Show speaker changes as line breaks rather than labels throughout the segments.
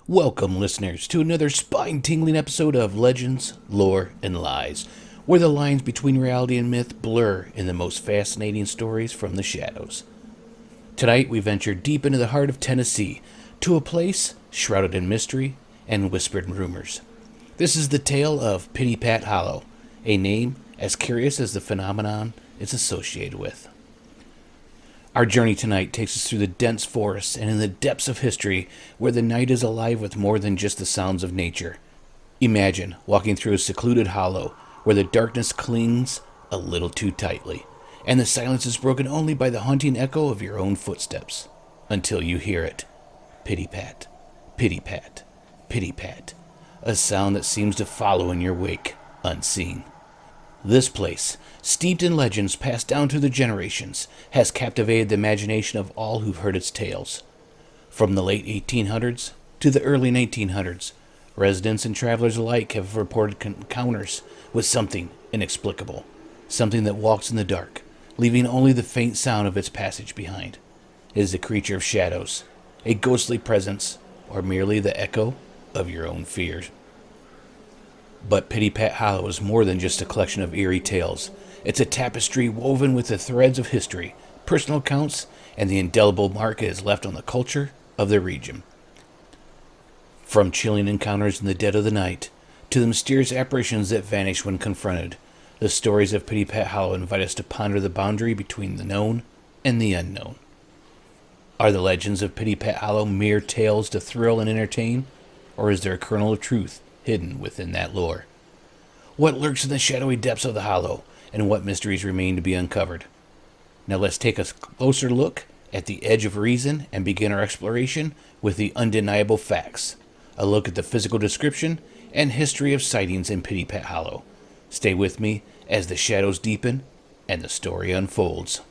Welcome, listeners, to another spine-tingling episode of Legends, Lore, and Lies, where the lines between reality and myth blur in the most fascinating stories from the shadows. Tonight, we venture deep into the heart of Tennessee, to a place shrouded in mystery and whispered rumors. This is the tale of Pitty Pat Hollow, a name as curious as the phenomenon it's associated with. Our journey tonight takes us through the dense forests and in the depths of history where the night is alive with more than just the sounds of nature. Imagine walking through a secluded hollow where the darkness clings a little too tightly, and the silence is broken only by the haunting echo of your own footsteps, until you hear it. Pitty pat, pitty pat, pitty pat, a sound that seems to follow in your wake, unseen. This place, steeped in legends passed down through the generations, has captivated the imagination of all who've heard its tales. From the late 1800s to the early 1900s, residents and travelers alike have reported encounters with something inexplicable, something that walks in the dark, leaving only the faint sound of its passage behind. It is a creature of shadows, a ghostly presence, or merely the echo of your own fears. But Pitty Pat Hollow is more than just a collection of eerie tales. It's a tapestry woven with the threads of history, personal accounts, and the indelible mark it has left on the culture of the region. From chilling encounters in the dead of the night, to the mysterious apparitions that vanish when confronted, the stories of Pitty Pat Hollow invite us to ponder the boundary between the known and the unknown. Are the legends of Pitty Pat Hollow mere tales to thrill and entertain, or is there a kernel of truth hidden within that lore? What lurks in the shadowy depths of the hollow, and what mysteries remain to be uncovered? Now let's take a closer look at the edge of reason and begin our exploration with the undeniable facts. A look at the physical description and history of sightings in Pitty Pat Hollow. Stay with me as the shadows deepen and the story unfolds.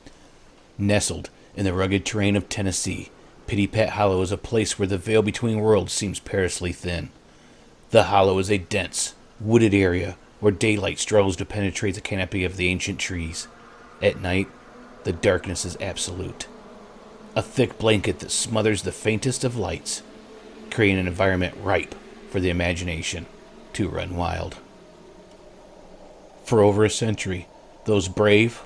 Nestled in the rugged terrain of Tennessee, Pitty Pat Hollow is a place where the veil between worlds seems perilously thin. The hollow is a dense, wooded area where daylight struggles to penetrate the canopy of the ancient trees. At night, the darkness is absolute. A thick blanket that smothers the faintest of lights, creating an environment ripe for the imagination to run wild. For over a century, those brave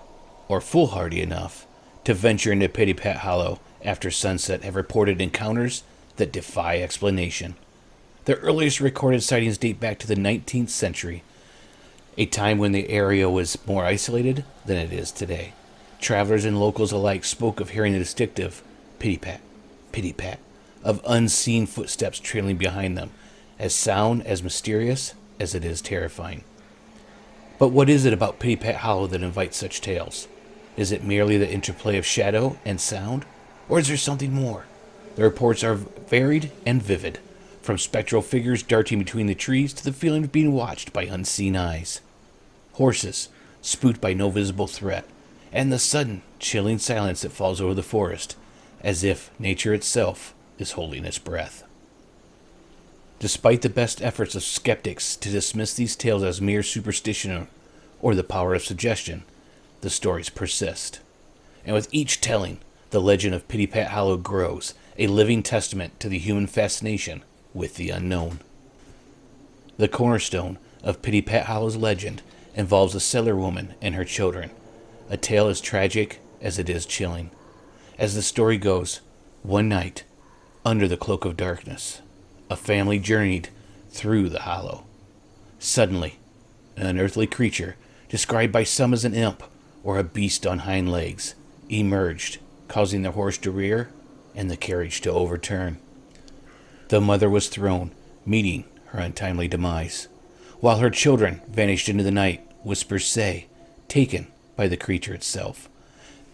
or foolhardy enough to venture into Pitty Pat Hollow after sunset have reported encounters that defy explanation. The earliest recorded sightings date back to the 19th century, a time when the area was more isolated than it is today. Travelers and locals alike spoke of hearing the distinctive pitty pat of unseen footsteps trailing behind them, as sound as mysterious as it is terrifying. But what is it about Pitty Pat Hollow that invites such tales? Is it merely the interplay of shadow and sound, or is there something more? The reports are varied and vivid, from spectral figures darting between the trees to the feeling of being watched by unseen eyes. Horses, spooked by no visible threat, and the sudden, chilling silence that falls over the forest, as if nature itself is holding its breath. Despite the best efforts of skeptics to dismiss these tales as mere superstition or the power of suggestion, the stories persist. And with each telling, the legend of Pitty Pat Hollow grows, a living testament to the human fascination with the unknown. The cornerstone of Pitty Pat Hollow's legend involves a cellar woman and her children, a tale as tragic as it is chilling. As the story goes, one night, under the cloak of darkness, a family journeyed through the hollow. Suddenly, an unearthly creature, described by some as an imp or a beast on hind legs, emerged, causing the horse to rear and the carriage to overturn. The mother was thrown, meeting her untimely demise, while her children vanished into the night, whispers say, taken by the creature itself.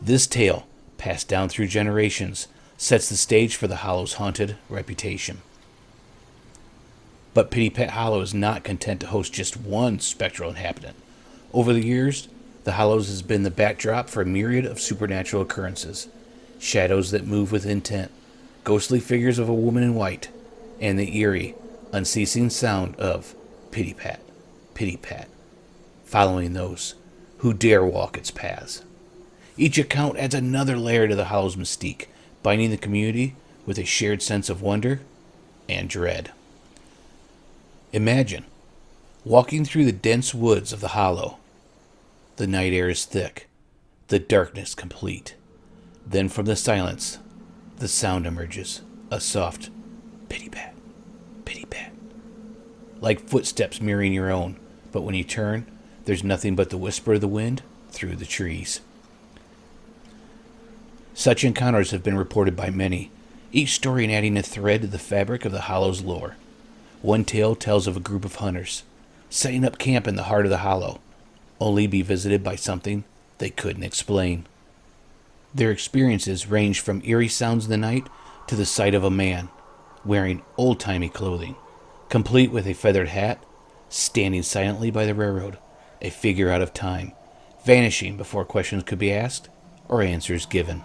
This tale, passed down through generations, sets the stage for the Hollow's haunted reputation. But Pitty Pat Hollow is not content to host just one spectral inhabitant. Over the years, the Hollows has been the backdrop for a myriad of supernatural occurrences. Shadows that move with intent, ghostly figures of a woman in white, and the eerie, unceasing sound of Pitty Pat, Pitty Pat, following those who dare walk its paths. Each account adds another layer to the Hollow's mystique, binding the community with a shared sense of wonder and dread. Imagine walking through the dense woods of the Hollow. The night air is thick, the darkness complete. Then from the silence, the sound emerges, a soft pitty pat, pitty pat, like footsteps mirroring your own, but when you turn, there's nothing but the whisper of the wind through the trees. Such encounters have been reported by many, each story adding a thread to the fabric of the Hollow's lore. One tale tells of a group of hunters setting up camp in the heart of the Hollow, only to be visited by something they couldn't explain. Their experiences ranged from eerie sounds in the night to the sight of a man wearing old-timey clothing, complete with a feathered hat, standing silently by the railroad, a figure out of time, vanishing before questions could be asked or answers given.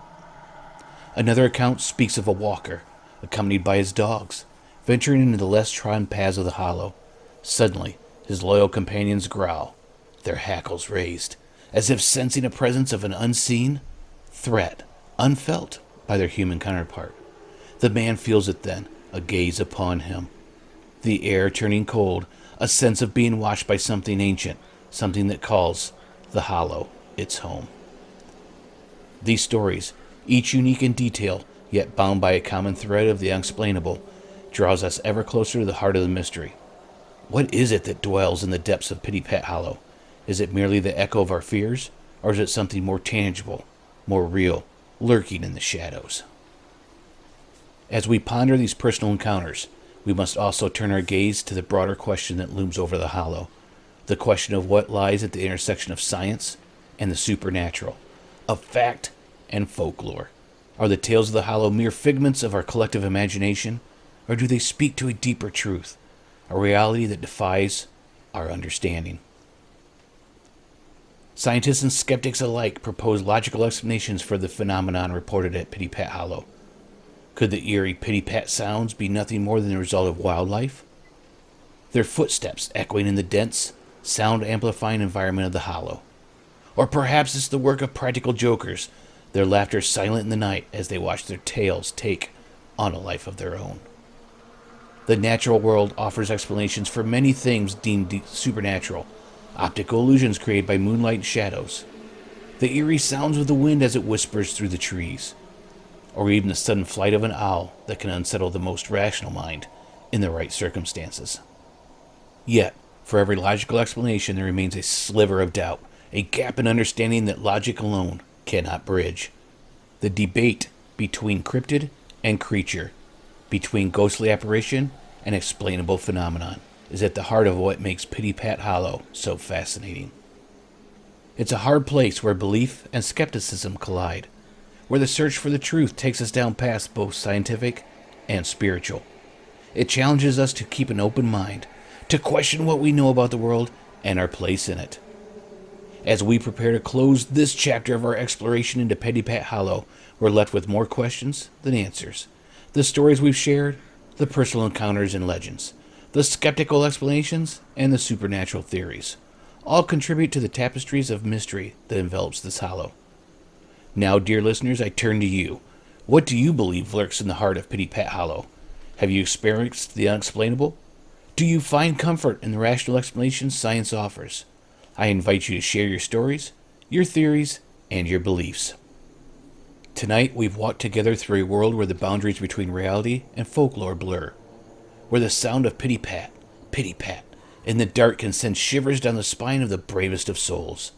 Another account speaks of a walker, accompanied by his dogs, venturing into the less trodden paths of the Hollow. Suddenly, his loyal companions growl, their hackles raised, as if sensing a presence of an unseen threat, unfelt by their human counterpart. The man feels it then, a gaze upon him. The air turning cold, a sense of being watched by something ancient, something that calls the Hollow its home. These stories, each unique in detail, yet bound by a common thread of the unexplainable, draws us ever closer to the heart of the mystery. What is it that dwells in the depths of Pitty Pat Hollow? Is it merely the echo of our fears, or is it something more tangible, more real, lurking in the shadows? As we ponder these personal encounters, we must also turn our gaze to the broader question that looms over the Hollow, the question of what lies at the intersection of science and the supernatural, of fact and folklore. Are the tales of the Hollow mere figments of our collective imagination, or do they speak to a deeper truth, a reality that defies our understanding? Scientists and skeptics alike propose logical explanations for the phenomenon reported at Pitty Pat Hollow. Could the eerie pitty pat sounds be nothing more than the result of wildlife? Their footsteps echoing in the dense, sound-amplifying environment of the Hollow. Or perhaps it's the work of practical jokers, their laughter silent in the night as they watch their tales take on a life of their own. The natural world offers explanations for many things deemed supernatural, optical illusions created by moonlight and shadows, the eerie sounds of the wind as it whispers through the trees, or even the sudden flight of an owl that can unsettle the most rational mind in the right circumstances. Yet, for every logical explanation there remains a sliver of doubt, a gap in understanding that logic alone cannot bridge. The debate between cryptid and creature, between ghostly apparition and explainable phenomenon, is at the heart of what makes Pitty Pat Hollow so fascinating. It's a hard place where belief and skepticism collide, where the search for the truth takes us down paths both scientific and spiritual. It challenges us to keep an open mind, to question what we know about the world and our place in it. As we prepare to close this chapter of our exploration into Pitty Pat Hollow, we're left with more questions than answers. The stories we've shared, the personal encounters and legends, the skeptical explanations, and the supernatural theories, all contribute to the tapestries of mystery that envelops this hollow. Now, dear listeners, I turn to you. What do you believe lurks in the heart of Pitty Pat Hollow? Have you experienced the unexplainable? Do you find comfort in the rational explanations science offers? I invite you to share your stories, your theories, and your beliefs. Tonight, we've walked together through a world where the boundaries between reality and folklore blur, where the sound of Pitty Pat, in the dark can send shivers down the spine of the bravest of souls.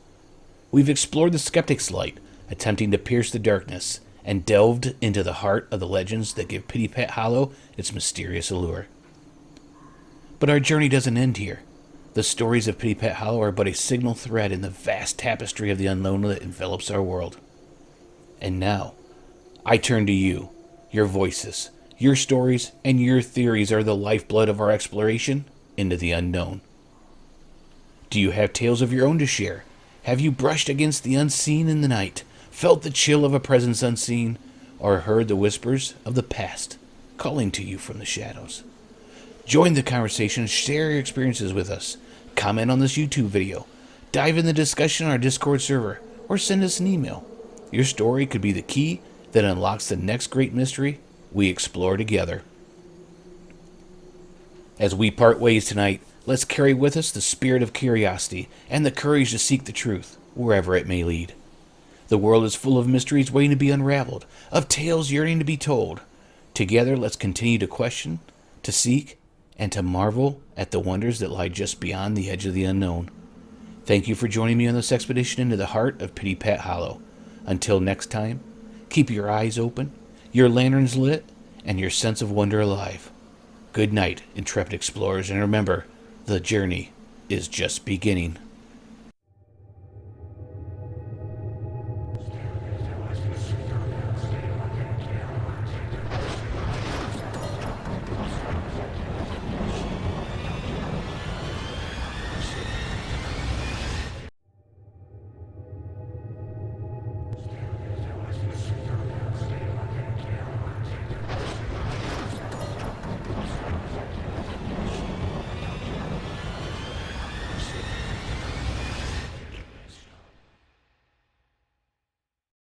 We've explored the skeptic's light, attempting to pierce the darkness, and delved into the heart of the legends that give Pitty Pat Hollow its mysterious allure. But our journey doesn't end here. The stories of Pitty Pat Hollow are but a signal thread in the vast tapestry of the unknown that envelops our world. And now, I turn to you, your voices, Your stories and your theories are the lifeblood of our exploration into the unknown. Do you have tales of your own to share? Have you brushed against the unseen in the night, felt the chill of a presence unseen, or heard the whispers of the past calling to you from the shadows? Join the conversation, share your experiences with us, comment on this YouTube video, dive in the discussion on our Discord server, or send us an email. Your story could be the key that unlocks the next great mystery we explore together. As we part ways tonight, let's carry with us the spirit of curiosity and the courage to seek the truth, wherever it may lead. The world is full of mysteries waiting to be unraveled, of tales yearning to be told. Together, let's continue to question, to seek, and to marvel at the wonders that lie just beyond the edge of the unknown. Thank you for joining me on this expedition into the heart of Pitty Pat Hollow. Until next time, keep your eyes open, your lanterns lit, and your sense of wonder alive. Good night, intrepid explorers, and remember, the journey is just beginning.